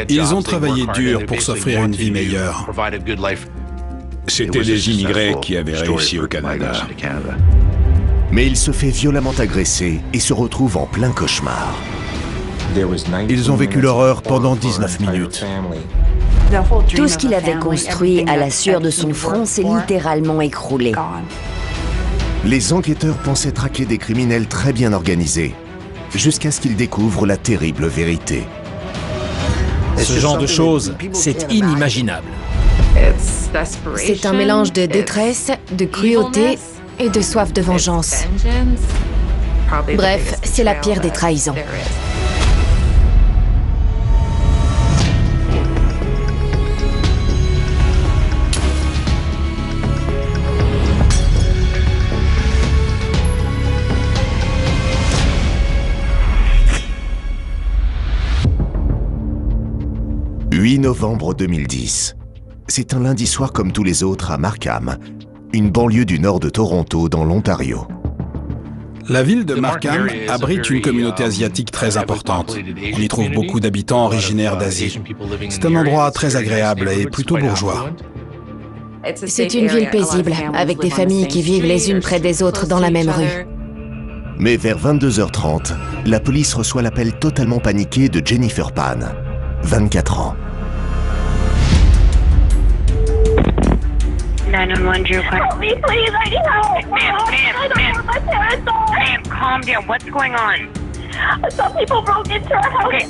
Ils ont travaillé dur pour s'offrir une vie meilleure. C'étaient des immigrés qui avaient réussi au Canada. Mais il se fait violemment agresser et se retrouve en plein cauchemar. Ils ont vécu l'horreur pendant 19 minutes. Tout ce qu'il avait construit à la sueur de son front s'est littéralement écroulé. Les enquêteurs pensaient traquer des criminels très bien organisés, jusqu'à ce qu'ils découvrent la terrible vérité. Ce genre de choses, c'est inimaginable. C'est un mélange de détresse, de cruauté et de soif de vengeance. Bref, c'est la pire des trahisons. « 8 novembre 2010. C'est un lundi soir comme tous les autres à Markham, une banlieue du nord de Toronto dans l'Ontario. La ville de Markham abrite une communauté asiatique très importante. On y trouve beaucoup d'habitants originaires d'Asie. C'est un endroit très agréable et plutôt bourgeois. C'est une ville paisible, avec des familles qui vivent les unes près des autres dans la même rue. Mais vers 22h30, la police reçoit l'appel totalement paniqué de Jennifer Pan, 24 ans. 911 Drew. Help me, please! I need help! Ma'am, calm down. What's going on? Some people broke into our house.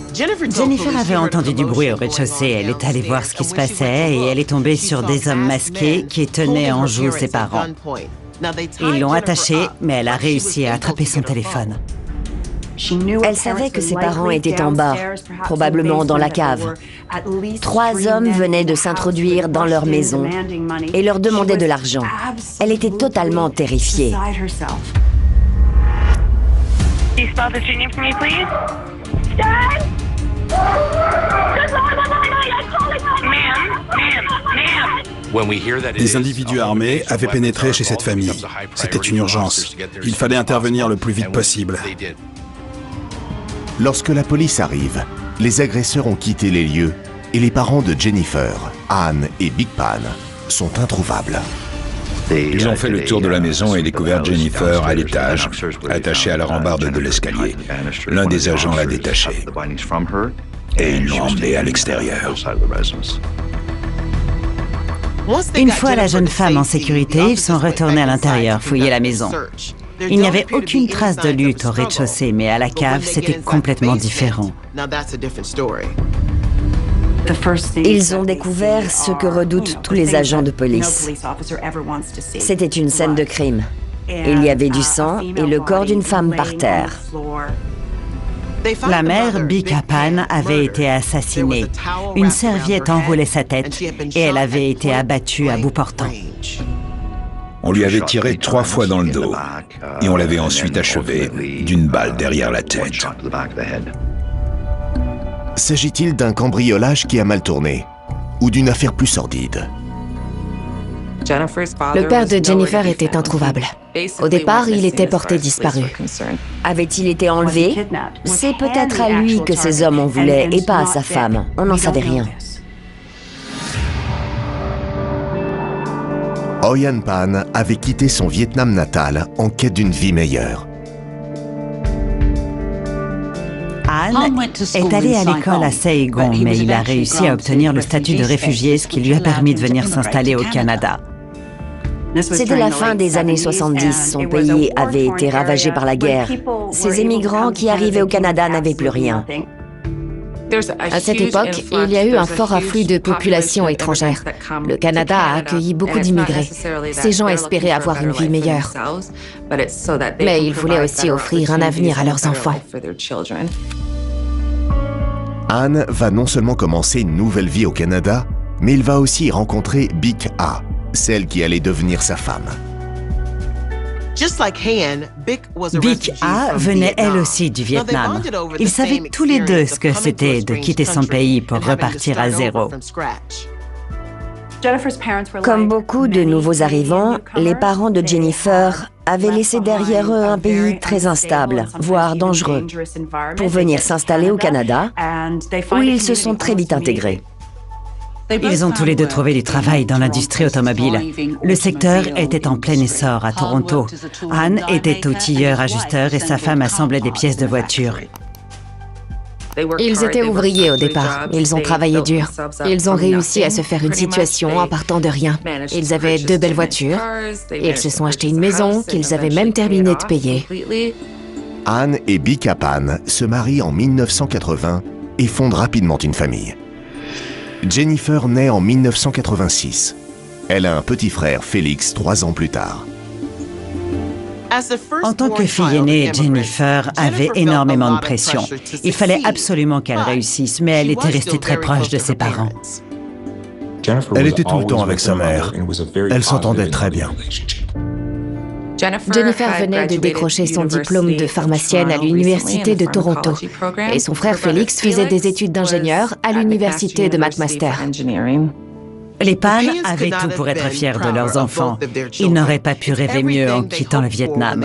Jennifer avait entendu du bruit au rez-de-chaussée. Elle est allée voir ce qui se passait et elle est tombée sur des hommes masqués qui tenaient en joue ses parents. Ils l'ont attachée, mais elle a réussi à attraper son téléphone. Elle savait que ses parents étaient en bas, probablement dans la cave. 3 hommes venaient de s'introduire dans leur maison et leur demandaient de l'argent. Elle était totalement terrifiée. Des individus armés avaient pénétré chez cette famille. C'était une urgence. Il fallait intervenir le plus vite possible. Lorsque la police arrive, les agresseurs ont quitté les lieux et les parents de Jennifer, Anne et Big Pan sont introuvables. Ils ont fait le tour de la maison et découvert Jennifer à l'étage, attachée à la rambarde de l'escalier. L'un des agents l'a détachée et ils l'ont emmenée à l'extérieur. Une fois la jeune femme en sécurité, ils sont retournés à l'intérieur fouiller la maison. Il n'y avait aucune trace de lutte au rez-de-chaussée, mais à la cave, c'était complètement différent. Ils ont découvert ce que redoutent tous les agents de police. C'était une scène de crime. Il y avait du sang et le corps d'une femme par terre. La mère, Bika Pan, avait été assassinée. Une serviette enroulait sa tête et elle avait été abattue à bout portant. On lui avait tiré 3 fois dans le dos et on l'avait ensuite achevé d'une balle derrière la tête. S'agit-il d'un cambriolage qui a mal tourné ou d'une affaire plus sordide? Le père de Jennifer était introuvable. Au départ, il était porté disparu. Avait-il été enlevé? C'est peut-être à lui que ces hommes en voulaient et pas à sa femme. On n'en savait rien. Oyan Pan avait quitté son Vietnam natal en quête d'une vie meilleure. Anne est allée à l'école à Saigon, mais il a réussi à obtenir le statut de réfugié, ce qui lui a permis de venir s'installer au Canada. C'était la fin des années 70. Son pays avait été ravagé par la guerre. Ces émigrants qui arrivaient au Canada n'avaient plus rien. À cette époque, il y a eu un fort afflux de population étrangère. Le Canada a accueilli beaucoup d'immigrés. Ces gens espéraient avoir une vie meilleure. Mais ils voulaient aussi offrir un avenir à leurs enfants. Anne va non seulement commencer une nouvelle vie au Canada, mais il va aussi y rencontrer Bik A, celle qui allait devenir sa femme. Bik A venait elle aussi du Vietnam. Ils savaient tous les deux ce que c'était de quitter son pays pour repartir à zéro. Comme beaucoup de nouveaux arrivants, les parents de Jennifer avaient laissé derrière eux un pays très instable, voire dangereux, pour venir s'installer au Canada, où ils se sont très vite intégrés. Ils ont tous les deux trouvé du travail dans l'industrie automobile. Le secteur était en plein essor à Toronto. Anne était outilleur-ajusteur et sa femme assemblait des pièces de voiture. Ils étaient ouvriers au départ. Ils ont travaillé dur. Ils ont réussi à se faire une situation en partant de rien. Ils avaient 2 belles voitures. Ils se sont achetés une maison qu'ils avaient même terminé de payer. Anne et Bika Pan se marient en 1980 et fondent rapidement une famille. Jennifer naît en 1986. Elle a un petit frère, Félix, 3 ans plus tard. En tant que fille aînée, Jennifer avait énormément de pression. Il fallait absolument qu'elle réussisse, mais elle était restée très proche de ses parents. Elle était tout le temps avec sa mère. Elle s'entendait très bien. Jennifer venait de décrocher son diplôme de pharmacienne à l'Université de Toronto. Et son frère Félix faisait des études d'ingénieur à l'Université de McMaster. Les Pan avaient tout pour être fiers de leurs enfants. Ils n'auraient pas pu rêver mieux en quittant le Vietnam.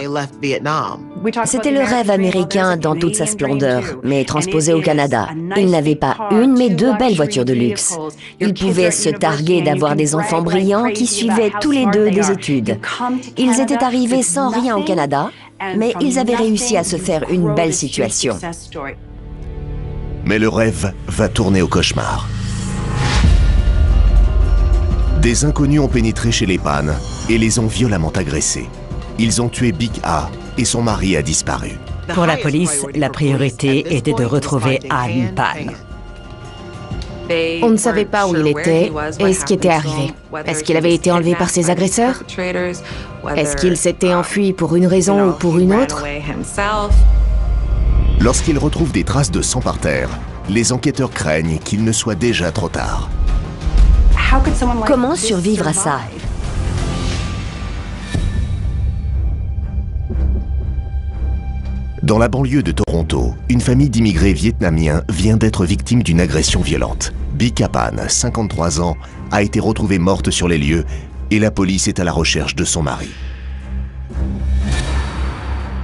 C'était le rêve américain dans toute sa splendeur, mais transposé au Canada. Ils n'avaient pas une, mais 2 belles voitures de luxe. Ils pouvaient se targuer d'avoir des enfants brillants qui suivaient tous les 2 des études. Ils étaient arrivés sans rien au Canada, mais ils avaient réussi à se faire une belle situation. Mais le rêve va tourner au cauchemar. Des inconnus ont pénétré chez les Pan et les ont violemment agressés. Ils ont tué Big A et son mari a disparu. Pour la police, la priorité était de retrouver Anne Pan. On ne savait pas où il était et ce qui était arrivé. Est-ce qu'il avait été enlevé par ses agresseurs? Est-ce qu'il s'était enfui pour une raison ou pour une autre? Lorsqu'ils retrouvent des traces de sang par terre, les enquêteurs craignent qu'il ne soit déjà trop tard. Comment survivre à ça? Dans la banlieue de Toronto, une famille d'immigrés vietnamiens vient d'être victime d'une agression violente. Bika Pan, 53 ans, a été retrouvée morte sur les lieux et la police est à la recherche de son mari.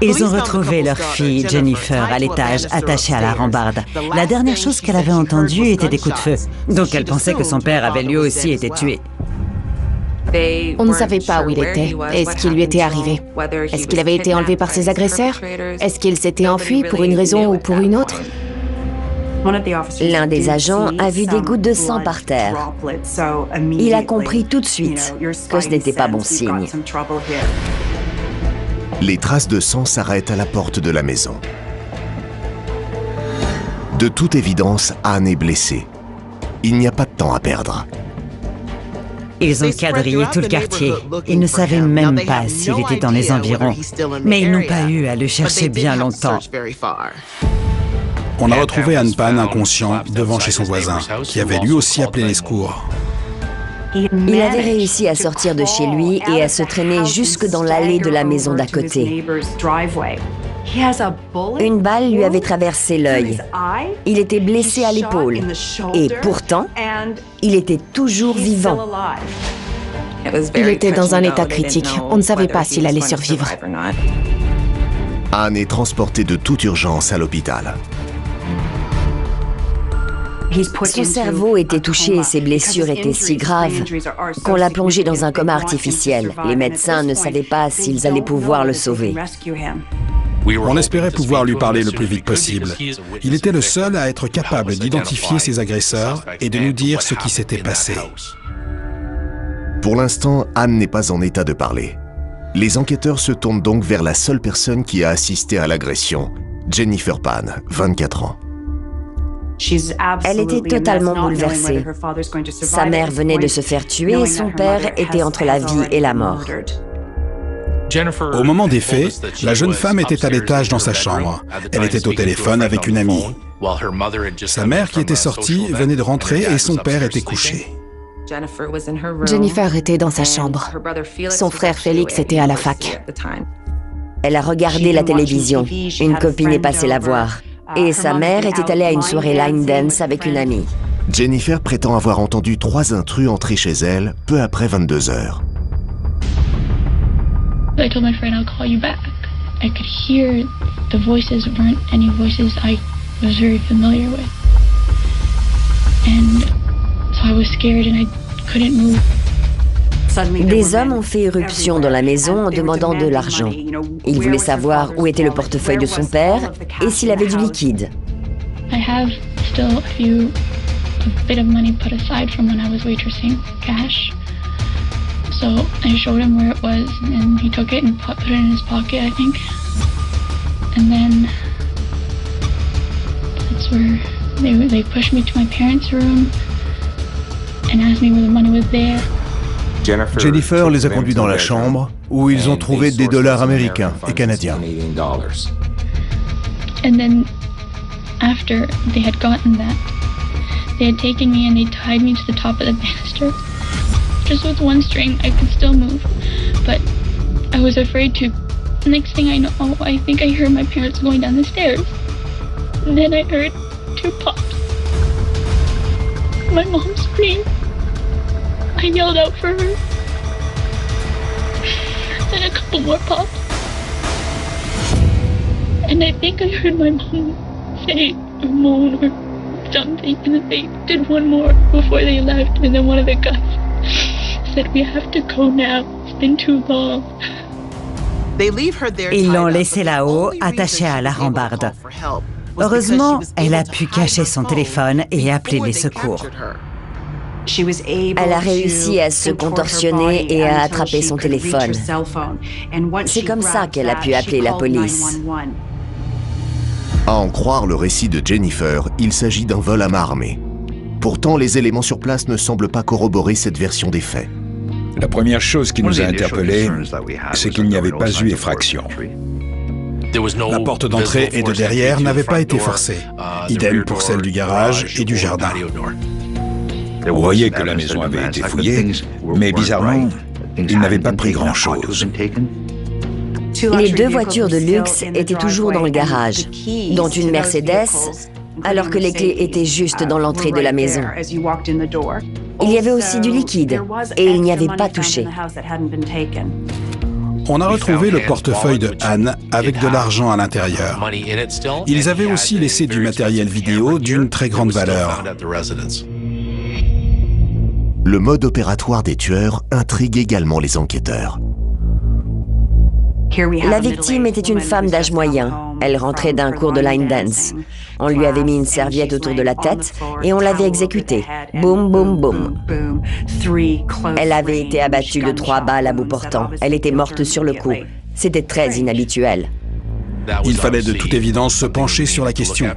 Ils ont retrouvé leur fille, Jennifer, à l'étage, attachée à la rambarde. La dernière chose qu'elle avait entendue était des coups de feu. Donc elle pensait que son père avait lui aussi été tué. On ne savait pas où il était et ce qui lui était arrivé. Est-ce qu'il avait été enlevé par ses agresseurs? Est-ce qu'il s'était enfui pour une raison ou pour une autre? L'un des agents a vu des gouttes de sang par terre. Il a compris tout de suite que ce n'était pas bon signe. Les traces de sang s'arrêtent à la porte de la maison. De toute évidence, Anne est blessée. Il n'y a pas de temps à perdre. Ils ont quadrillé tout le quartier. Ils ne savaient même pas s'il était dans les environs. Mais ils n'ont pas eu à le chercher bien longtemps. On a retrouvé Anne Pan inconscient devant chez son voisin, qui avait lui aussi appelé les secours. Il avait réussi à sortir de chez lui et à se traîner jusque dans l'allée de la maison d'à côté. Une balle lui avait traversé l'œil. Il était blessé à l'épaule. Et pourtant, il était toujours vivant. Il était dans un état critique. On ne savait pas s'il allait survivre. Anne est transportée de toute urgence à l'hôpital. Son cerveau était touché et ses blessures étaient si graves qu'on l'a plongé dans un coma artificiel. Les médecins ne savaient pas s'ils allaient pouvoir le sauver. On espérait pouvoir lui parler le plus vite possible. Il était le seul à être capable d'identifier ses agresseurs et de nous dire ce qui s'était passé. Pour l'instant, Anne n'est pas en état de parler. Les enquêteurs se tournent donc vers la seule personne qui a assisté à l'agression, Jennifer Pan, 24 ans. Elle était totalement bouleversée. Sa mère venait de se faire tuer et son père était entre la vie et la mort. Au moment des faits, la jeune femme était à l'étage dans sa chambre. Elle était au téléphone avec une amie. Sa mère, qui était sortie, venait de rentrer et son père était couché. Jennifer était dans sa chambre. Son frère Félix était à la fac. Elle a regardé la télévision. Une copine est passée la voir. Et sa mère était allée à une soirée line dance avec une amie. Jennifer prétend avoir entendu 3 intrus entrer chez elle peu après 22 heures. I told my friend I'll call you back. I could hear the voices weren't any voices I was very familiar with. And so I was scared and I couldn't move. Des hommes ont fait irruption dans la maison en demandant de l'argent. Ils voulaient savoir où était le portefeuille de son père et s'il avait du liquide. I have still a bit of money put aside from when I was waitressing, cash. So I showed him where it was and he took it and put it in his pocket, I think. And then that's where they pushed me to my parents' room and asked me where the money was there. Jennifer les a conduits dans la chambre où ils ont trouvé des dollars américains et canadiens. And then after they had gotten that, they had taken me and they tied me to the top of the banister. Just with one string, I could still move, but I was afraid to. Next thing I know, I think I heard my parents going down the stairs. And then I heard 2 pops. My mom screamed. I yelled out for her. Then a couple more pops. And I think I heard my mom say or moan or something, and then they did one more before they left, and then one of the guys said, "We have to go now, it's been too long." Ils l'ont laissée là-haut, attachée à la rambarde. Heureusement, elle a pu cacher son téléphone et appeler les secours. Elle a réussi à se contorsionner et à attraper son téléphone. C'est comme ça qu'elle a pu appeler la police. À en croire le récit de Jennifer, il s'agit d'un vol à main armée. Pourtant, les éléments sur place ne semblent pas corroborer cette version des faits. La première chose qui nous a interpellés, c'est qu'il n'y avait pas eu effraction. La porte d'entrée et de derrière n'avait pas été forcée. Idem pour celle du garage et du jardin. On voyait que la maison avait été fouillée, mais bizarrement, ils n'avaient pas pris grand-chose. Les 2 voitures de luxe étaient toujours dans le garage, dont une Mercedes, alors que les clés étaient juste dans l'entrée de la maison. Il y avait aussi du liquide, et il n'y avait pas touché. On a retrouvé le portefeuille de Anne avec de l'argent à l'intérieur. Ils avaient aussi laissé du matériel vidéo d'une très grande valeur. Le mode opératoire des tueurs intrigue également les enquêteurs. La victime était une femme d'âge moyen. Elle rentrait d'un cours de line dance. On lui avait mis une serviette autour de la tête et on l'avait exécutée. Boum, boum, boum. Elle avait été abattue de 3 balles à bout portant. Elle était morte sur le coup. C'était très inhabituel. Il fallait de toute évidence se pencher sur la question.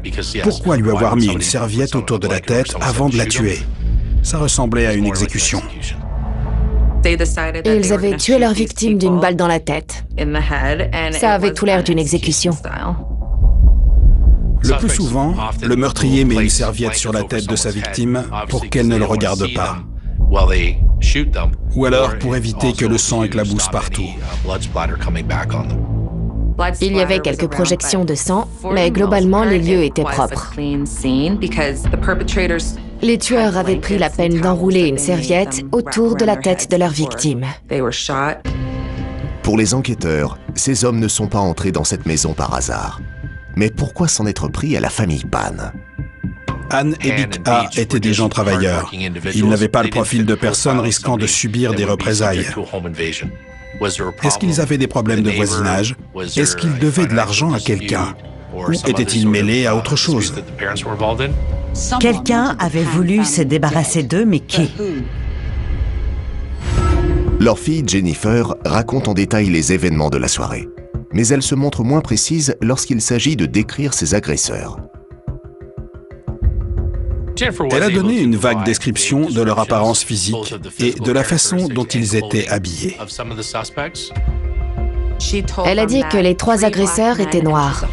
Pourquoi lui avoir mis une serviette autour de la tête avant de la tuer? Ça ressemblait à une exécution. Ils avaient tué leur victime d'une balle dans la tête. Ça avait tout l'air d'une exécution. Le plus souvent, le meurtrier met une serviette sur la tête de sa victime pour qu'elle ne le regarde pas. Ou alors pour éviter que le sang éclabousse partout. Il y avait quelques projections de sang, mais globalement, les lieux étaient propres. Les tueurs avaient pris la peine d'enrouler une serviette autour de la tête de leur victime. Pour les enquêteurs, ces hommes ne sont pas entrés dans cette maison par hasard. Mais pourquoi s'en être pris à la famille Pan? Anne et Vic A étaient des gens travailleurs. Ils n'avaient pas le profil de personnes risquant de subir des représailles. Est-ce qu'ils avaient des problèmes de voisinage? Est-ce qu'ils devaient de l'argent à quelqu'un? Ou étaient-ils mêlés à autre chose? Quelqu'un avait voulu se débarrasser d'eux, mais qui? Leur fille Jennifer raconte en détail les événements de la soirée. Mais elle se montre moins précise lorsqu'il s'agit de décrire ses agresseurs. Elle a donné une vague description de leur apparence physique et de la façon dont ils étaient habillés. Elle a dit que les 3 agresseurs étaient noirs.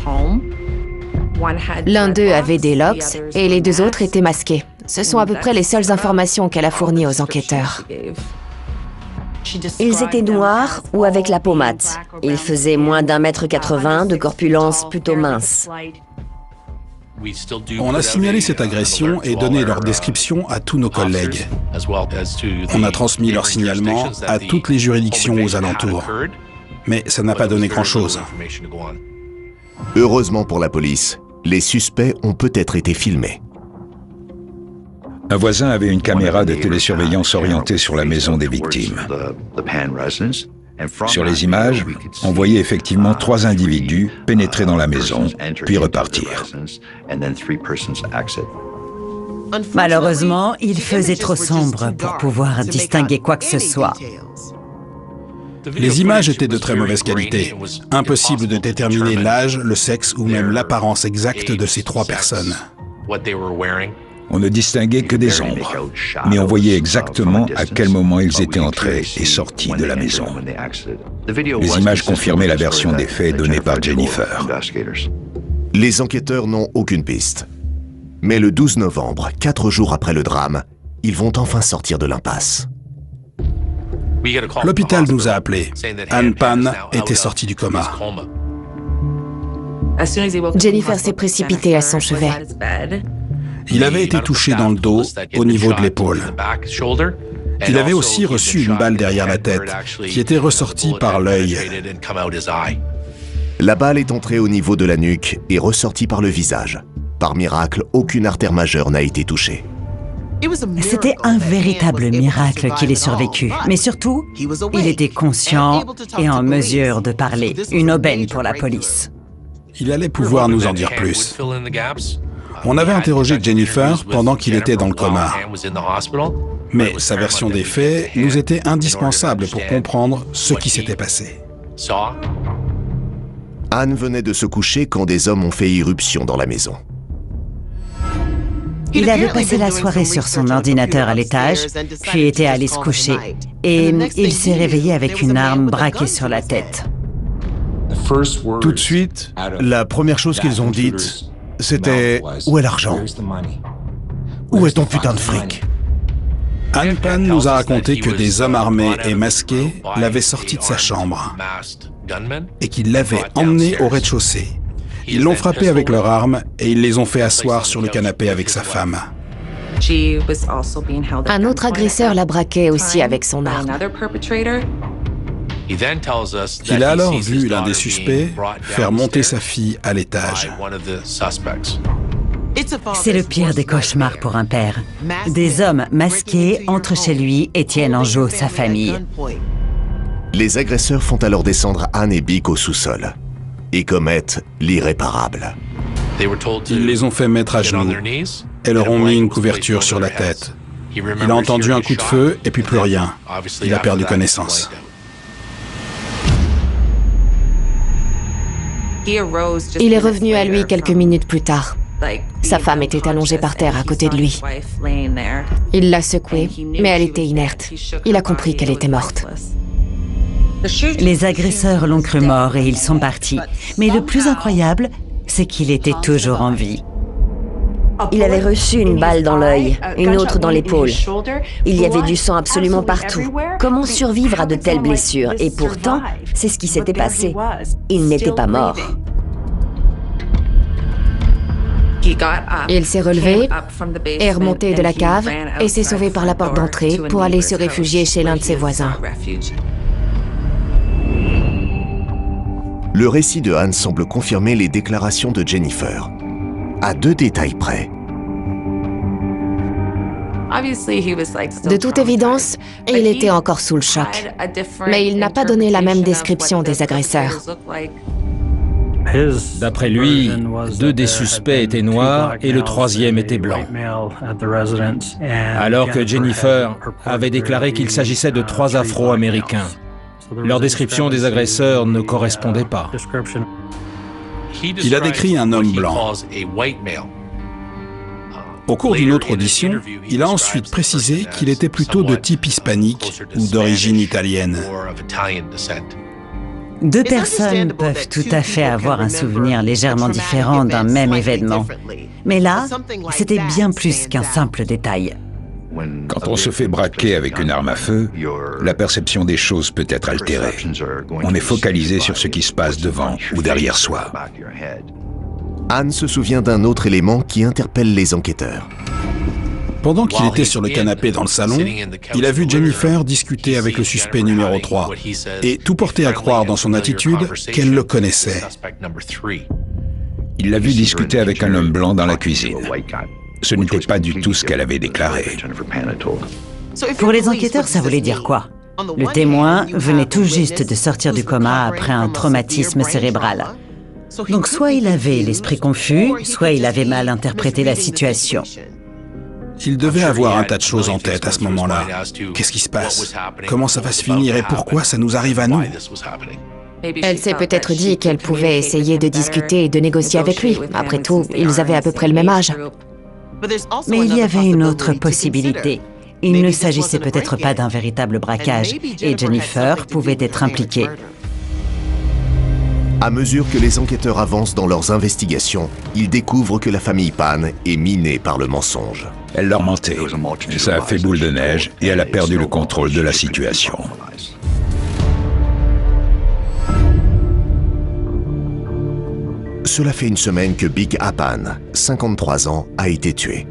L'un d'eux avait des locks et les 2 autres étaient masqués. Ce sont à peu près les seules informations qu'elle a fournies aux enquêteurs. Ils étaient noirs ou avec la peau mate. Ils faisaient moins d'1,80 m, de corpulence plutôt mince. On a signalé cette agression et donné leur description à tous nos collègues. On a transmis leur signalement à toutes les juridictions aux alentours. Mais ça n'a pas donné grand-chose. Heureusement pour la police, les suspects ont peut-être été filmés. Un voisin avait une caméra de télésurveillance orientée sur la maison des victimes. Sur les images, on voyait effectivement 3 individus pénétrer dans la maison, puis repartir. Malheureusement, il faisait trop sombre pour pouvoir distinguer quoi que ce soit. Les images étaient de très mauvaise qualité. Impossible de déterminer l'âge, le sexe ou même l'apparence exacte de ces 3 personnes. On ne distinguait que des ombres, mais on voyait exactement à quel moment ils étaient entrés et sortis de la maison. Les images confirmaient la version des faits donnée par Jennifer. Les enquêteurs n'ont aucune piste. Mais le 12 novembre, 4 jours après le drame, ils vont enfin sortir de l'impasse. L'hôpital nous a appelés. Han Pan était sorti du coma. Jennifer s'est précipitée à son chevet. Il avait été touché dans le dos, au niveau de l'épaule. Il avait aussi reçu une balle derrière la tête, qui était ressortie par l'œil. La balle est entrée au niveau de la nuque et ressortie par le visage. Par miracle, aucune artère majeure n'a été touchée. C'était un véritable miracle qu'il ait survécu. Mais surtout, il était conscient et en mesure de parler. Une aubaine pour la police. Il allait pouvoir nous en dire plus. On avait interrogé Jennifer pendant qu'il était dans le coma. Mais sa version des faits nous était indispensable pour comprendre ce qui s'était passé. Anne venait de se coucher quand des hommes ont fait irruption dans la maison. Il avait passé la soirée sur son ordinateur à l'étage, puis était allé se coucher. Et il s'est réveillé avec une arme braquée sur la tête. Tout de suite, la première chose qu'ils ont dite, c'était « Où est l'argent? Où est ton putain de fric ?» Han Pan nous a raconté que des hommes armés et masqués l'avaient sorti de sa chambre et qu'ils l'avaient emmené au rez-de-chaussée. Ils l'ont frappé avec leurs armes et ils les ont fait asseoir sur le canapé avec sa femme. Un autre agresseur la braquait aussi avec son arme. Il a alors vu l'un des suspects faire monter sa fille à l'étage. C'est le pire des cauchemars pour un père. Des hommes masqués entrent chez lui et tiennent en joue sa famille. Les agresseurs font alors descendre Anne et Bick au sous-sol et commettent l'irréparable. Ils les ont fait mettre à genoux et leur ont mis une couverture sur la tête. Il a entendu un coup de feu et puis plus rien. Il a perdu connaissance. Il est revenu à lui quelques minutes plus tard. Sa femme était allongée par terre à côté de lui. Il l'a secouée, mais elle était inerte. Il a compris qu'elle était morte. Les agresseurs l'ont cru mort et ils sont partis. Mais le plus incroyable, c'est qu'il était toujours en vie. Il avait reçu une balle dans l'œil, une autre dans l'épaule. Il y avait du sang absolument partout. Comment survivre à de telles blessures? Et pourtant, c'est ce qui s'était passé. Il n'était pas mort. Il s'est relevé, est remonté de la cave et s'est sauvé par la porte d'entrée pour aller se réfugier chez l'un de ses voisins. Le récit de Anne semble confirmer les déclarations de Jennifer. À 2 détails près. De toute évidence, il était encore sous le choc. Mais il n'a pas donné la même description des agresseurs. D'après lui, 2 des suspects étaient noirs et le 3e était blanc. Alors que Jennifer avait déclaré qu'il s'agissait de 3 Afro-Américains. Leur description des agresseurs ne correspondait pas. Il a décrit un homme blanc. Au cours d'une autre audition, il a ensuite précisé qu'il était plutôt de type hispanique ou d'origine italienne. 2 personnes peuvent tout à fait avoir un souvenir légèrement différent d'un même événement. Mais là, c'était bien plus qu'un simple détail. Quand on se fait braquer avec une arme à feu, la perception des choses peut être altérée. On est focalisé sur ce qui se passe devant ou derrière soi. Anne se souvient d'un autre élément qui interpelle les enquêteurs. Pendant qu'il était sur le canapé dans le salon, il a vu Jennifer discuter avec le suspect numéro 3 et tout portait à croire dans son attitude qu'elle le connaissait. Il l'a vu discuter avec un homme blanc dans la cuisine. Ce n'était pas du tout ce qu'elle avait déclaré. Pour les enquêteurs, ça voulait dire quoi? Le témoin venait tout juste de sortir du coma après un traumatisme cérébral. Donc soit il avait l'esprit confus, soit il avait mal interprété la situation. Il devait avoir un tas de choses en tête à ce moment-là. Qu'est-ce qui se passe? Comment ça va se finir et pourquoi ça nous arrive à nous? Elle s'est peut-être dit qu'elle pouvait essayer de discuter et de négocier avec lui. Après tout, ils avaient à peu près le même âge. Mais il y avait une autre possibilité. Il ne s'agissait peut-être pas d'un véritable braquage, et Jennifer pouvait être impliquée. À mesure que les enquêteurs avancent dans leurs investigations, ils découvrent que la famille Pan est minée par le mensonge. Elle leur mentait. Ça a fait boule de neige et elle a perdu le contrôle de la situation. Cela fait une semaine que Big Pan, 53 ans, a été tué.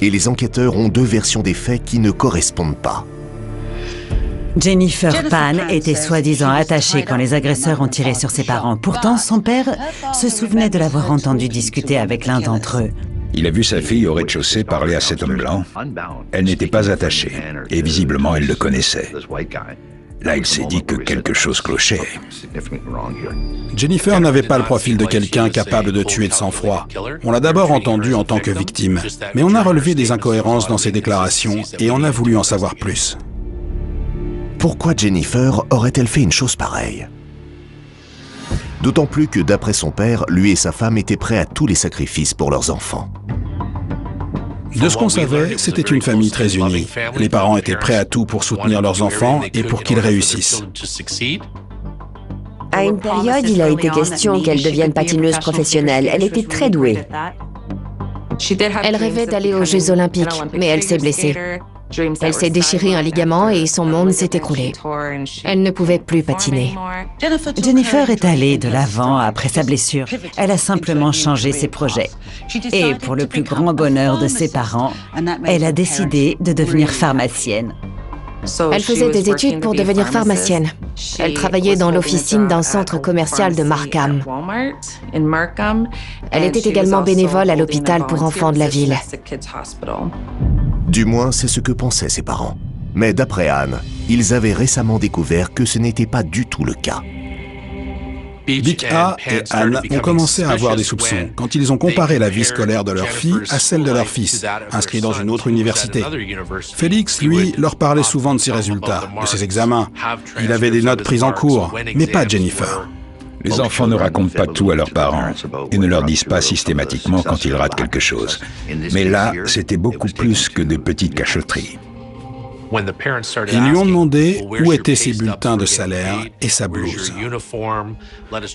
Et les enquêteurs ont deux versions des faits qui ne correspondent pas. Jennifer Pan était soi-disant attachée quand les agresseurs ont tiré sur ses parents. Pourtant, son père se souvenait de l'avoir entendu discuter avec l'un d'entre eux. Il a vu sa fille au rez-de-chaussée parler à cet homme blanc. Elle n'était pas attachée, et visiblement elle le connaissait. Là, il s'est dit que quelque chose clochait. Jennifer n'avait pas le profil de quelqu'un capable de tuer de sang-froid. On l'a d'abord entendue en tant que victime, mais on a relevé des incohérences dans ses déclarations et on a voulu en savoir plus. Pourquoi Jennifer aurait-elle fait une chose pareille? D'autant plus que, d'après son père, lui et sa femme étaient prêts à tous les sacrifices pour leurs enfants. De ce qu'on savait, c'était une famille très unie. Les parents étaient prêts à tout pour soutenir leurs enfants et pour qu'ils réussissent. À une période, il a été question qu'elle devienne patineuse professionnelle. Elle était très douée. Elle rêvait d'aller aux Jeux Olympiques, mais elle s'est blessée. Elle s'est déchiré un ligament et son monde s'est écroulé. Elle ne pouvait plus patiner. Jennifer est allée de l'avant après sa blessure. Elle a simplement changé ses projets. Et pour le plus grand bonheur de ses parents, elle a décidé de devenir pharmacienne. Elle faisait des études pour devenir pharmacienne. Elle travaillait dans l'officine d'un centre commercial de Markham. Elle était également bénévole à l'hôpital pour enfants de la ville. Du moins, c'est ce que pensaient ses parents. Mais d'après Anne, ils avaient récemment découvert que ce n'était pas du tout le cas. Big A et Anne ont commencé à avoir des soupçons quand ils ont comparé la vie scolaire de leur fille à celle de leur fils, inscrit dans une autre université. Félix, lui, leur parlait souvent de ses résultats, de ses examens. Il avait des notes prises en cours, mais pas Jennifer. Les enfants ne racontent pas tout à leurs parents et ne leur disent pas systématiquement quand ils ratent quelque chose. Mais là, c'était beaucoup plus que de petites cachotteries. Ils lui ont demandé où étaient ses bulletins de salaire et sa blouse.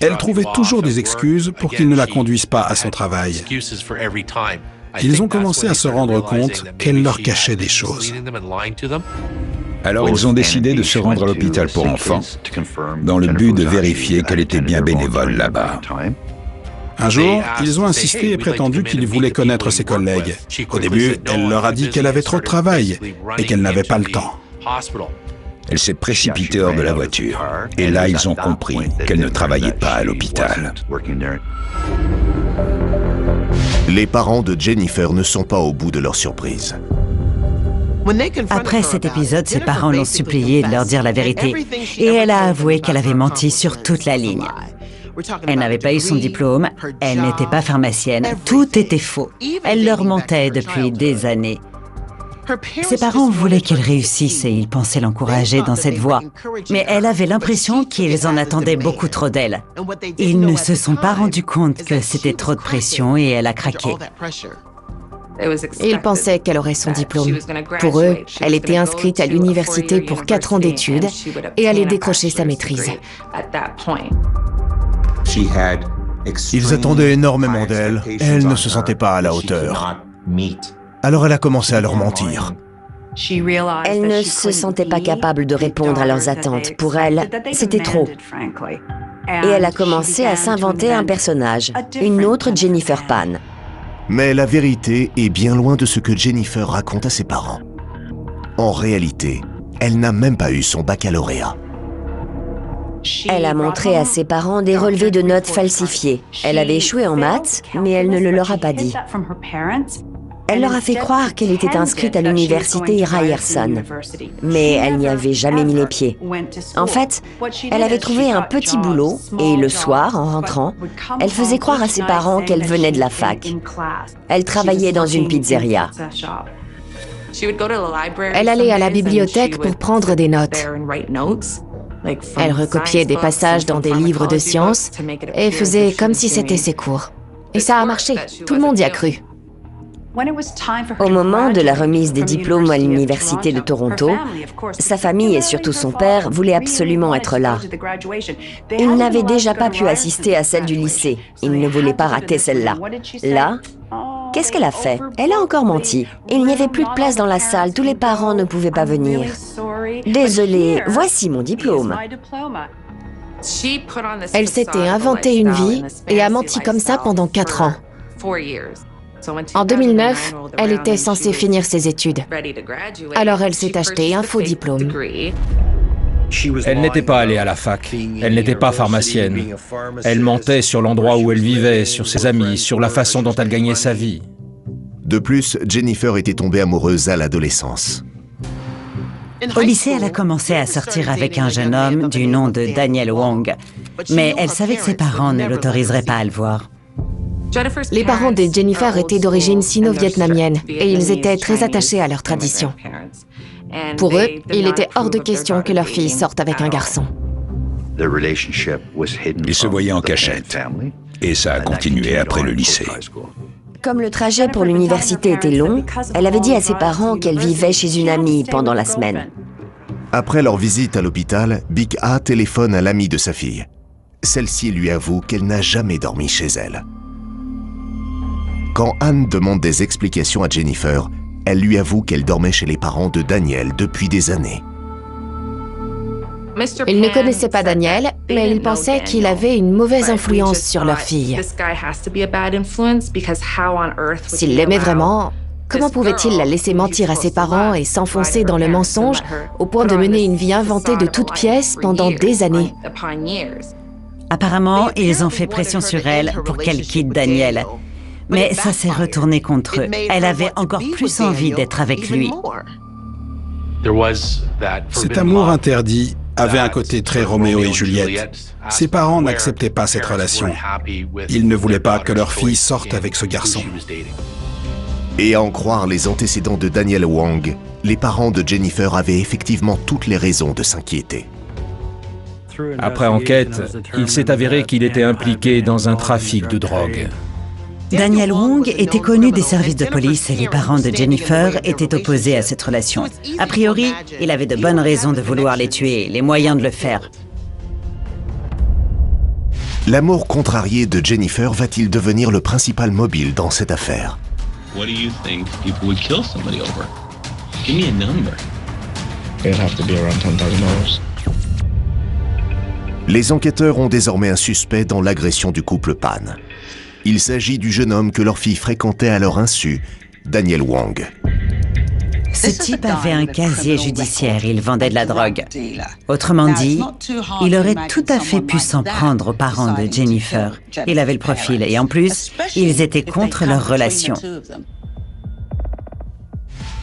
Elle trouvait toujours des excuses pour qu'ils ne la conduisent pas à son travail. Ils ont commencé à se rendre compte qu'elle leur cachait des choses. Alors ils ont décidé de se rendre à l'hôpital pour enfants, dans le but de vérifier qu'elle était bien bénévole là-bas. Un jour, ils ont insisté et prétendu qu'ils voulaient connaître ses collègues. Au début, elle leur a dit qu'elle avait trop de travail et qu'elle n'avait pas le temps. Elle s'est précipitée hors de la voiture. Et là, ils ont compris qu'elle ne travaillait pas à l'hôpital. Les parents de Jennifer ne sont pas au bout de leur surprise. Après cet épisode, ses parents l'ont suppliée de leur dire la vérité. Et elle a avoué qu'elle avait menti sur toute la ligne. Elle n'avait pas eu son diplôme, elle n'était pas pharmacienne, tout était faux. Elle leur mentait depuis des années. Ses parents voulaient qu'elle réussisse et ils pensaient l'encourager dans cette voie. Mais elle avait l'impression qu'ils en attendaient beaucoup trop d'elle. Ils ne se sont pas rendus compte que c'était trop de pression et elle a craqué. Ils pensaient qu'elle aurait son diplôme. Pour eux, elle était inscrite à l'université pour 4 ans d'études et allait décrocher sa maîtrise. Ils attendaient énormément d'elle et elle ne se sentait pas à la hauteur. Alors elle a commencé à leur mentir. Elle ne se sentait pas capable de répondre à leurs attentes. Pour elle, c'était trop. Et elle a commencé à s'inventer un personnage, une autre Jennifer Pan. Mais la vérité est bien loin de ce que Jennifer raconte à ses parents. En réalité, elle n'a même pas eu son baccalauréat. Elle a montré à ses parents des relevés de notes falsifiés. Elle avait échoué en maths, mais elle ne le leur a pas dit. Elle leur a fait croire qu'elle était inscrite à l'université Ryerson, mais elle n'y avait jamais mis les pieds. En fait, elle avait trouvé un petit boulot et le soir, en rentrant, elle faisait croire à ses parents qu'elle venait de la fac. Elle travaillait dans une pizzeria. Elle allait à la bibliothèque pour prendre des notes. Elle recopiait des passages dans des livres de sciences et faisait comme si c'était ses cours. Et ça a marché, tout le monde y a cru. Au moment de la remise des diplômes à l'Université de Toronto, sa famille et surtout son père voulaient absolument être là. Il n'avait déjà pas pu assister à celle du lycée. Il ne voulait pas rater celle-là. Là, qu'est-ce qu'elle a fait? Elle a encore menti. Il n'y avait plus de place dans la salle, tous les parents ne pouvaient pas venir. Désolée, voici mon diplôme. Elle s'était inventé une vie et a menti comme ça pendant 4 ans. En 2009, elle était censée finir ses études. Alors elle s'est acheté un faux diplôme. Elle n'était pas allée à la fac, elle n'était pas pharmacienne. Elle mentait sur l'endroit où elle vivait, sur ses amis, sur la façon dont elle gagnait sa vie. De plus, Jennifer était tombée amoureuse à l'adolescence. Au lycée, elle a commencé à sortir avec un jeune homme du nom de Daniel Wong. Mais elle savait que ses parents ne l'autoriseraient pas à le voir. Les parents de Jennifer étaient d'origine sino-vietnamienne et ils étaient très attachés à leur tradition. Pour eux, il était hors de question que leur fille sorte avec un garçon. Ils se voyaient en cachette et ça a continué après le lycée. Comme le trajet pour l'université était long, elle avait dit à ses parents qu'elle vivait chez une amie pendant la semaine. Après leur visite à l'hôpital, Big A téléphone à l'amie de sa fille. Celle-ci lui avoue qu'elle n'a jamais dormi chez elle. Quand Anne demande des explications à Jennifer, elle lui avoue qu'elle dormait chez les parents de Daniel depuis des années. Ils ne connaissaient pas Daniel, mais ils pensaient qu'il avait une mauvaise influence sur leur fille. S'il l'aimait vraiment, comment pouvait-il la laisser mentir à ses parents et s'enfoncer dans le mensonge au point de mener une vie inventée de toutes pièces pendant des années? Apparemment, ils ont fait pression sur elle pour qu'elle quitte Daniel. Mais ça s'est retourné contre eux. Elle avait encore plus envie d'être avec lui. Cet amour interdit avait un côté très Roméo et Juliette. Ses parents n'acceptaient pas cette relation. Ils ne voulaient pas que leur fille sorte avec ce garçon. Et à en croire les antécédents de Daniel Wong, les parents de Jennifer avaient effectivement toutes les raisons de s'inquiéter. Après enquête, il s'est avéré qu'il était impliqué dans un trafic de drogue. Daniel Wong était connu des services de police et les parents de Jennifer étaient opposés à cette relation. A priori, il avait de bonnes raisons de vouloir les tuer, les moyens de le faire. L'amour contrarié de Jennifer va-t-il devenir le principal mobile dans cette affaire? What do you think people would kill somebody over? Give me a number. It'd have to be around $10,000. Les enquêteurs ont désormais un suspect dans l'agression du couple Pan. Il s'agit du jeune homme que leur fille fréquentait à leur insu, Daniel Wong. Ce type avait un casier judiciaire, il vendait de la drogue. Autrement dit, il aurait tout à fait pu s'en prendre aux parents de Jennifer. Il avait le profil et en plus, ils étaient contre leur relation.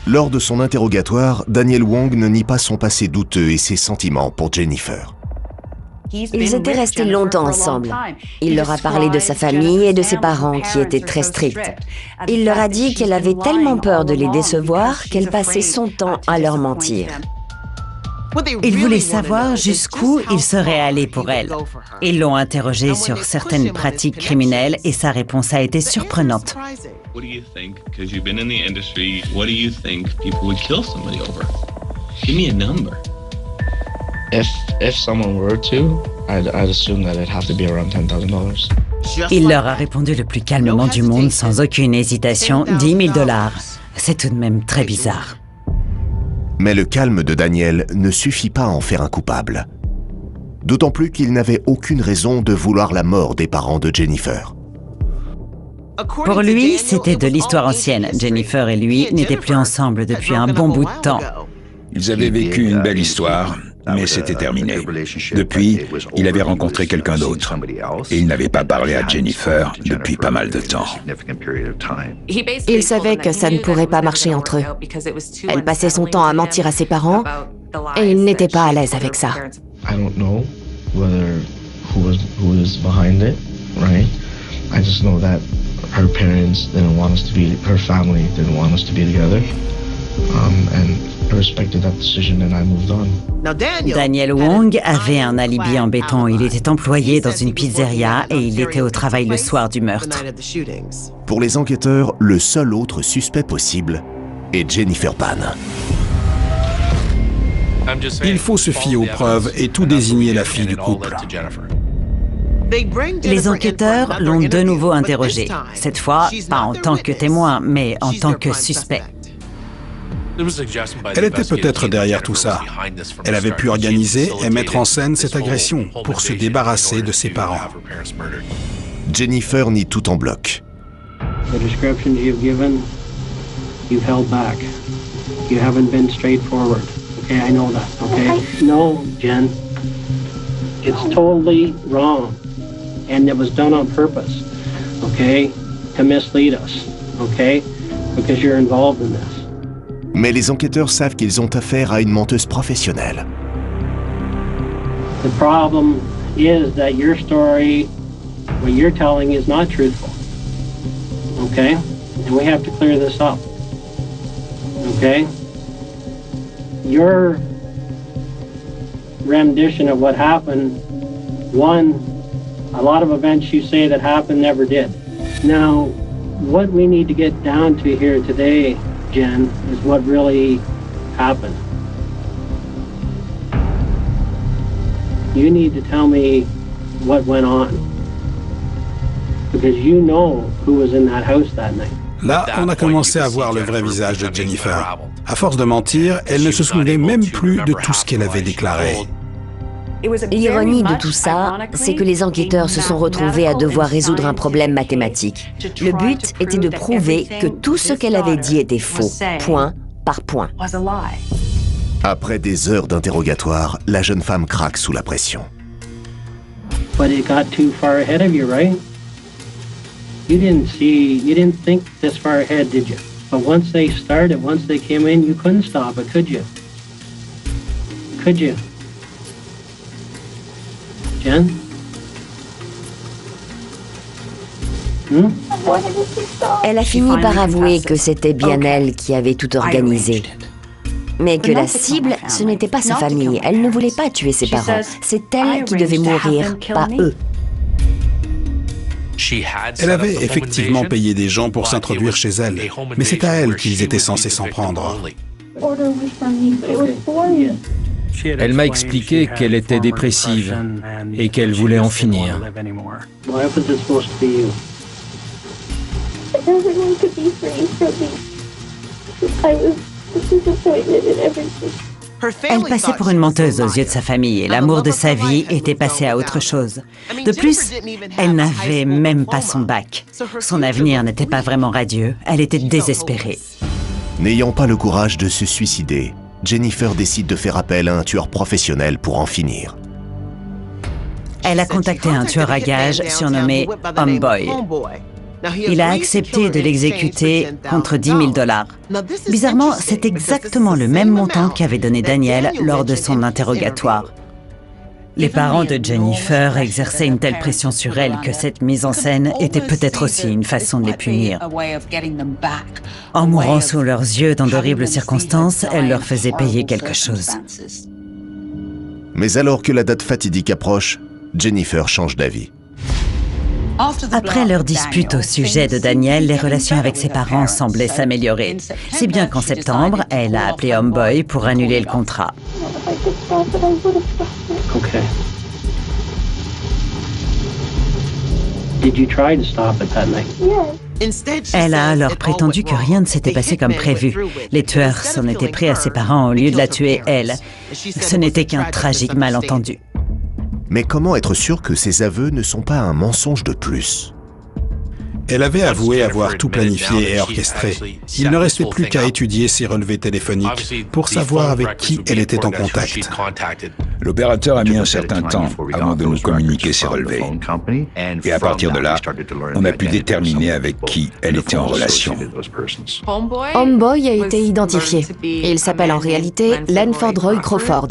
Lors de son interrogatoire, Daniel Wong ne nie pas son passé douteux et ses sentiments pour Jennifer. Ils étaient restés longtemps ensemble. Il leur a parlé de sa famille et de ses parents qui étaient très stricts. Il leur a dit qu'elle avait tellement peur de les décevoir qu'elle passait son temps à leur mentir. Il voulait savoir jusqu'où il serait allé pour elle. Ils l'ont interrogé sur certaines pratiques criminelles et sa réponse a été surprenante. What do you think? Because you've been in the industry, what do you think people would kill somebody over? Give me a number. If someone were to, I'd assume that it'd have to be around $10,000. Il leur a répondu le plus calmement du monde, sans aucune hésitation, $10 000. C'est tout de même très bizarre. Mais le calme de Daniel ne suffit pas à en faire un coupable. D'autant plus qu'il n'avait aucune raison de vouloir la mort des parents de Jennifer. Pour lui, c'était de l'histoire ancienne. Jennifer et lui n'étaient plus ensemble depuis un bon bout de temps. Ils avaient vécu une belle histoire, mais c'était terminé. Depuis, il avait rencontré quelqu'un d'autre. Et il n'avait pas parlé à Jennifer depuis pas mal de temps. Il savait que ça ne pourrait pas marcher entre eux. Elle passait son temps à mentir à ses parents et il n'était pas à l'aise avec ça. I don't know who was behind it, right? I just know that her parents didn't want us to be, her family didn't want us to be together, and I respected that decision and I moved on. Daniel Wong avait un alibi en béton. Il était employé dans une pizzeria et il était au travail le soir du meurtre. Pour les enquêteurs, le seul autre suspect possible est Jennifer Pan. Il faut se fier aux preuves et tout désigner la fille du couple. Les enquêteurs l'ont de nouveau interrogée. Cette fois, pas en tant que témoin, mais en tant que suspect. Elle était peut-être derrière tout ça. Elle avait pu organiser et mettre en scène cette agression pour se débarrasser de ses parents. Jennifer nie tout en bloc. The descriptions you've given, you've held back. You haven't been straightforward. Okay, I know that, okay? No, Jen. It's totally wrong. And it was done on purpose, okay? To mislead us, okay? Because you're involved in this. Mais les enquêteurs savent qu'ils ont affaire à une menteuse professionnelle. The problem is that your story, what you're telling, is not truthful, okay? And we have to clear this up, okay? Your rendition of what happened, one, a lot of events you say that happened never did. Now, what we need to get down to here today, Jen, is what really happened. You need to tell me what went on, because you know who was in that house that night. Là, on a commencé à voir le vrai visage de Jennifer. À force de mentir, elle ne se souvenait même plus de tout ce qu'elle avait déclaré. L'ironie de tout ça, c'est que les enquêteurs se sont retrouvés à devoir résoudre un problème mathématique. Le but était de prouver que tout ce qu'elle avait dit était faux, point par point. Après des heures d'interrogatoire, la jeune femme craque sous la pression. But it got too far ahead of you, right? You didn't think this far ahead, did you? But once they started, once they came in, you couldn't stop it, could you? Could you? Jen? Elle a fini par avouer que c'était bien elle qui avait tout organisé. Mais que la cible, ce n'était pas sa famille. Elle ne voulait pas tuer ses parents. C'est elle qui devait mourir, pas eux. Elle avait effectivement payé des gens pour s'introduire chez elle, mais c'est à elle qu'ils étaient censés s'en prendre. Elle m'a expliqué qu'elle était dépressive et qu'elle voulait en finir. Elle passait pour une menteuse aux yeux de sa famille et l'amour de sa vie était passé à autre chose. De plus, elle n'avait même pas son bac. Son avenir n'était pas vraiment radieux. Elle était désespérée. N'ayant pas le courage de se suicider, Jennifer décide de faire appel à un tueur professionnel pour en finir. Elle a contacté un tueur à gages surnommé Homeboy. Il a accepté de l'exécuter contre $10 000. Bizarrement, c'est exactement le même montant qu'avait donné Daniel lors de son interrogatoire. Les parents de Jennifer exerçaient une telle pression sur elle que cette mise en scène était peut-être aussi une façon de les punir. En mourant sous leurs yeux dans d'horribles circonstances, elle leur faisait payer quelque chose. Mais alors que la date fatidique approche, Jennifer change d'avis. Après leur dispute au sujet de Daniel, les relations avec ses parents semblaient s'améliorer. Si bien qu'en septembre, elle a appelé Homeboy pour annuler le contrat. Okay. Did you try to stop it that night? Elle a alors prétendu que rien ne s'était passé comme prévu. Les tueurs s'en étaient pris à ses parents au lieu de la tuer elle. Ce n'était qu'un tragique malentendu. Mais comment être sûr que ces aveux ne sont pas un mensonge de plus? Elle avait avoué avoir tout planifié et orchestré. Il ne restait plus qu'à étudier ses relevés téléphoniques pour savoir avec qui elle était en contact. L'opérateur a mis un certain temps avant de nous communiquer ses relevés. Et à partir de là, on a pu déterminer avec qui elle était en relation. Homeboy a été identifié. Il s'appelle en réalité Lanford Roy Crawford.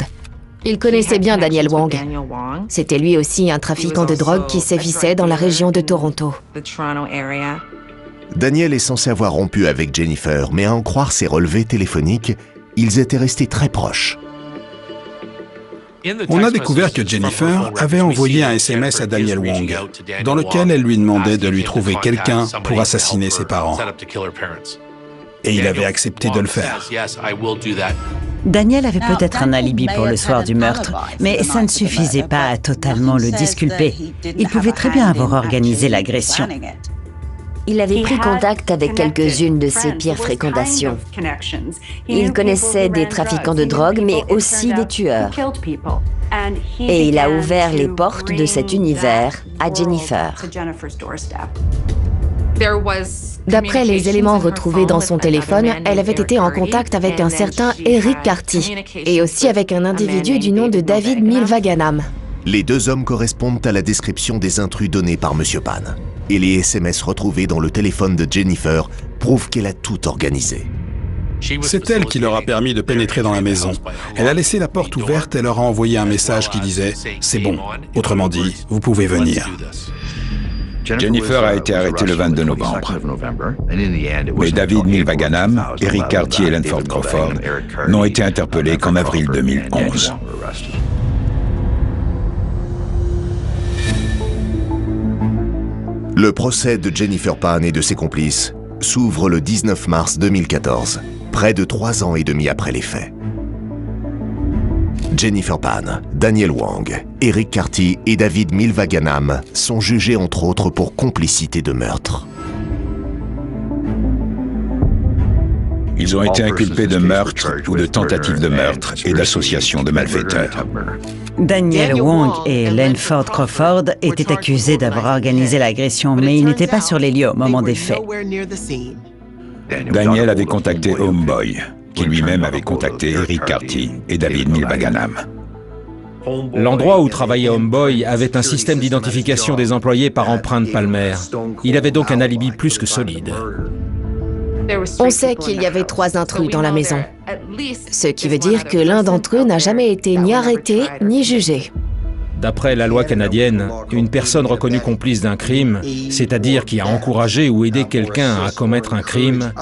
Il connaissait bien Daniel Wong. C'était lui aussi un trafiquant de drogue qui sévissait dans la région de Toronto. Daniel est censé avoir rompu avec Jennifer, mais à en croire ses relevés téléphoniques, ils étaient restés très proches. On a découvert que Jennifer avait envoyé un SMS à Daniel Wong, dans lequel elle lui demandait de lui trouver quelqu'un pour assassiner ses parents. Et il avait accepté de le faire. Daniel avait peut-être un alibi pour le soir du meurtre, mais ça ne suffisait pas à totalement le disculper. Il pouvait très bien avoir organisé l'agression. Il avait pris contact avec quelques-unes de ses pires fréquentations. Il connaissait des trafiquants de drogue, mais aussi des tueurs. Et il a ouvert les portes de cet univers à Jennifer. D'après les éléments retrouvés dans son téléphone, elle avait été en contact avec un certain Eric Carty et aussi avec un individu du nom de David Milvaganam. Les deux hommes correspondent à la description des intrus donnés par M. Pan. Et les SMS retrouvés dans le téléphone de Jennifer prouvent qu'elle a tout organisé. C'est elle qui leur a permis de pénétrer dans la maison. Elle a laissé la porte ouverte et leur a envoyé un message qui disait « C'est bon ». Autrement dit, vous pouvez venir. Jennifer a été arrêtée le 22 novembre. Mais David Milvaganam, Eric Carty et Lanford Crawford n'ont été interpellés qu'en avril 2011. Le procès de Jennifer Pan et de ses complices s'ouvre le 19 mars 2014, près de 3 ans et demi après les faits. Jennifer Pan, Daniel Wong, Eric Carty et David Milvaganam sont jugés entre autres pour complicité de meurtre. Ils ont été inculpés de meurtre ou de tentative de meurtre et d'association de malfaiteurs. Daniel Wong et Lanford Crawford étaient accusés d'avoir organisé l'agression, mais ils n'étaient pas sur les lieux au moment des faits. Daniel avait contacté Homeboy, qui lui-même avait contacté Eric Carty et David Milvaganam. L'endroit où travaillait Homeboy avait un système d'identification des employés par empreinte palmaire. Il avait donc un alibi plus que solide. On sait qu'il y avait 3 intrus dans la maison, ce qui veut dire que l'un d'entre eux n'a jamais été ni arrêté ni jugé. D'après la loi canadienne, une personne reconnue complice d'un crime, c'est-à-dire qui a encouragé ou aidé quelqu'un à commettre un crime,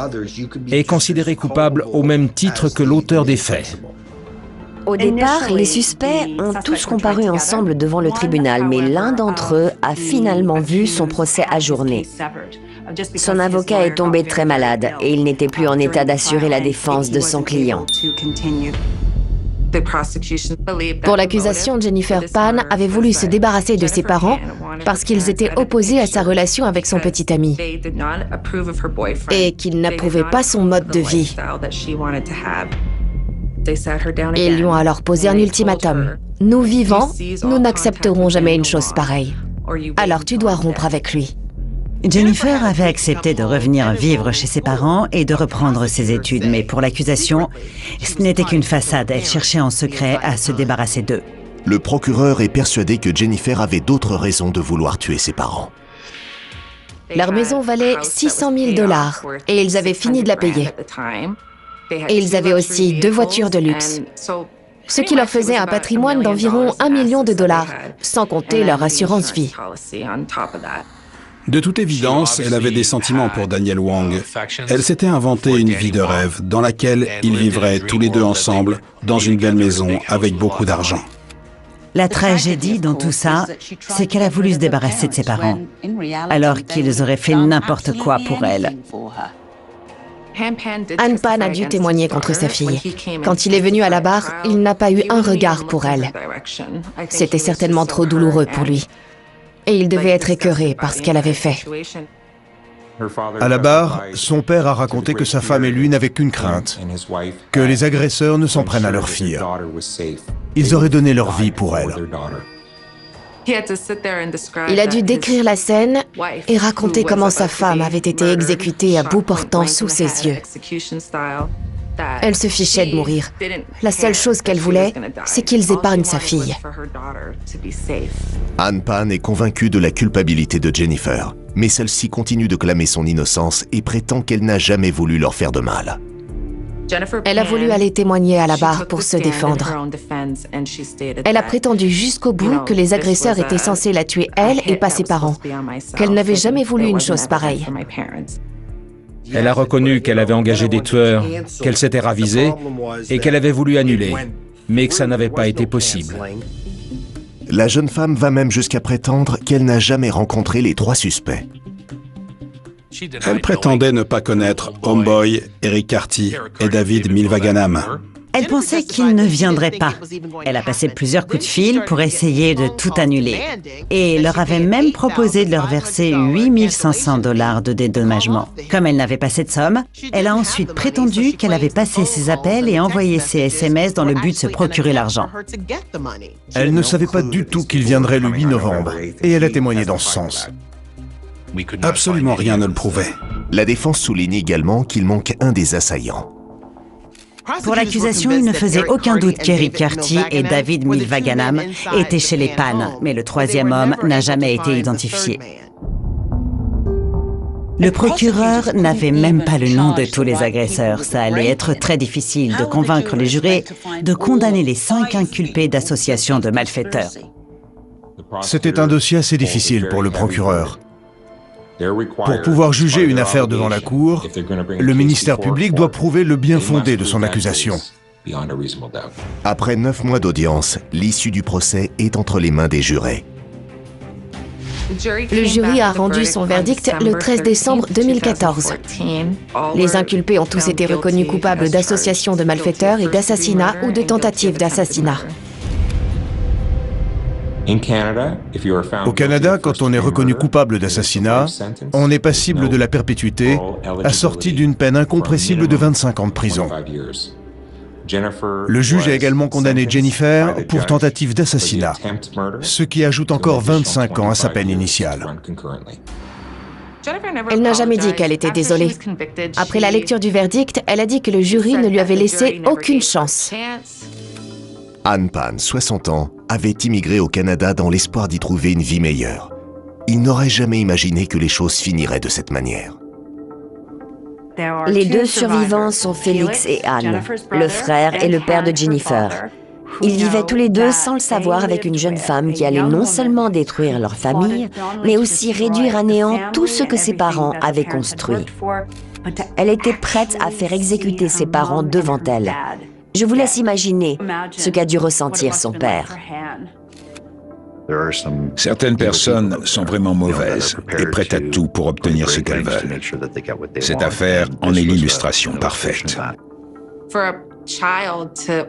est considérée coupable au même titre que l'auteur des faits. Au départ, les suspects ont tous comparu ensemble devant le tribunal, mais l'un d'entre eux a finalement vu son procès ajourné. Son avocat est tombé très malade et il n'était plus en état d'assurer la défense de son client. Pour l'accusation, Jennifer Pan avait voulu se débarrasser de ses parents parce qu'ils étaient opposés à sa relation avec son petit ami et qu'ils n'approuvaient pas son mode de vie. Ils lui ont alors posé un ultimatum. Nous vivants, nous n'accepterons jamais une chose pareille. Alors tu dois rompre avec lui. Jennifer avait accepté de revenir vivre chez ses parents et de reprendre ses études, mais pour l'accusation, ce n'était qu'une façade. Elle cherchait en secret à se débarrasser d'eux. Le procureur est persuadé que Jennifer avait d'autres raisons de vouloir tuer ses parents. Leur maison valait 600 000 $ et ils avaient fini de la payer. Et ils avaient aussi 2 voitures de luxe, ce qui leur faisait un patrimoine d'environ $1 million, sans compter leur assurance vie. De toute évidence, elle avait des sentiments pour Daniel Wong. Elle s'était inventé une vie de rêve dans laquelle ils vivraient tous les deux ensemble dans une belle maison avec beaucoup d'argent. La tragédie dans tout ça, c'est qu'elle a voulu se débarrasser de ses parents, alors qu'ils auraient fait n'importe quoi pour elle. Ann Pan a dû témoigner contre sa fille. Quand il est venu à la barre, il n'a pas eu un regard pour elle. C'était certainement trop douloureux pour lui. Et il devait être écœuré par ce qu'elle avait fait. À la barre, son père a raconté que sa femme et lui n'avaient qu'une crainte, que les agresseurs ne s'en prennent à leur fille. Ils auraient donné leur vie pour elle. Il a dû décrire la scène et raconter comment sa femme avait été exécutée à bout portant sous ses yeux. Elle se fichait de mourir. La seule chose qu'elle voulait, c'est qu'ils épargnent sa fille. Ann Pan est convaincue de la culpabilité de Jennifer, mais celle-ci continue de clamer son innocence et prétend qu'elle n'a jamais voulu leur faire de mal. Elle a voulu aller témoigner à la barre pour se défendre. Elle a prétendu jusqu'au bout que les agresseurs étaient censés la tuer elle et pas ses parents, qu'elle n'avait jamais voulu une chose pareille. Elle a reconnu qu'elle avait engagé des tueurs, qu'elle s'était ravisée et qu'elle avait voulu annuler, mais que ça n'avait pas été possible. La jeune femme va même jusqu'à prétendre qu'elle n'a jamais rencontré les 3 suspects. Elle prétendait ne pas connaître Homeboy, Eric Carty et David Milvaganam. Elle pensait qu'ils ne viendraient pas. Elle a passé plusieurs coups de fil pour essayer de tout annuler. Et leur avait même proposé de leur verser 8 500 $ de dédommagement. Comme elle n'avait pas cette somme, elle a ensuite prétendu qu'elle avait passé ses appels et envoyé ses SMS dans le but de se procurer l'argent. Elle ne savait pas du tout qu'il viendrait le 8 novembre, et elle a témoigné dans ce sens. Absolument rien ne le prouvait. La défense souligne également qu'il manque un des assaillants. Pour l'accusation, il ne faisait aucun doute qu'Eric Carty et David Milvaganam étaient chez les Pan, mais le 3e homme n'a jamais été identifié. Le procureur n'avait même pas le nom de tous les agresseurs. Ça allait être très difficile de convaincre les jurés de condamner les 5 inculpés d'association de malfaiteurs. C'était un dossier assez difficile pour le procureur. Pour pouvoir juger une affaire devant la cour, le ministère public doit prouver le bien fondé de son accusation. Après 9 mois d'audience, l'issue du procès est entre les mains des jurés. Le jury a rendu son verdict le 13 décembre 2014. Les inculpés ont tous été reconnus coupables d'association de malfaiteurs et d'assassinat ou de tentative d'assassinat. Au Canada, quand on est reconnu coupable d'assassinat, on est passible de la perpétuité, assorti d'une peine incompressible de 25 ans de prison. Le juge a également condamné Jennifer pour tentative d'assassinat, ce qui ajoute encore 25 ans à sa peine initiale. Elle n'a jamais dit qu'elle était désolée. Après la lecture du verdict, elle a dit que le jury ne lui avait laissé aucune chance. Ann Pan, 60 ans, avait immigré au Canada dans l'espoir d'y trouver une vie meilleure. Il n'aurait jamais imaginé que les choses finiraient de cette manière. Les 2 survivants sont Félix et Anne, le frère et le père de Jennifer. Ils vivaient tous les deux sans le savoir avec une jeune femme qui allait non seulement détruire leur famille, mais aussi réduire à néant tout ce que ses parents avaient construit. Elle était prête à faire exécuter ses parents devant elle. Je vous laisse imaginer ce qu'a dû ressentir son père. Certaines personnes sont vraiment mauvaises et prêtes à tout pour obtenir ce qu'elles veulent. Cette affaire en est l'illustration parfaite.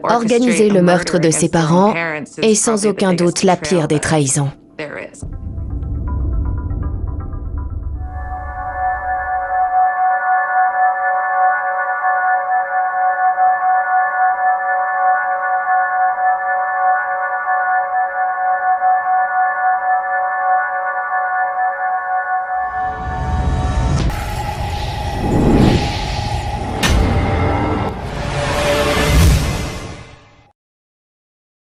Organiser le meurtre de ses parents est sans aucun doute la pire des trahisons.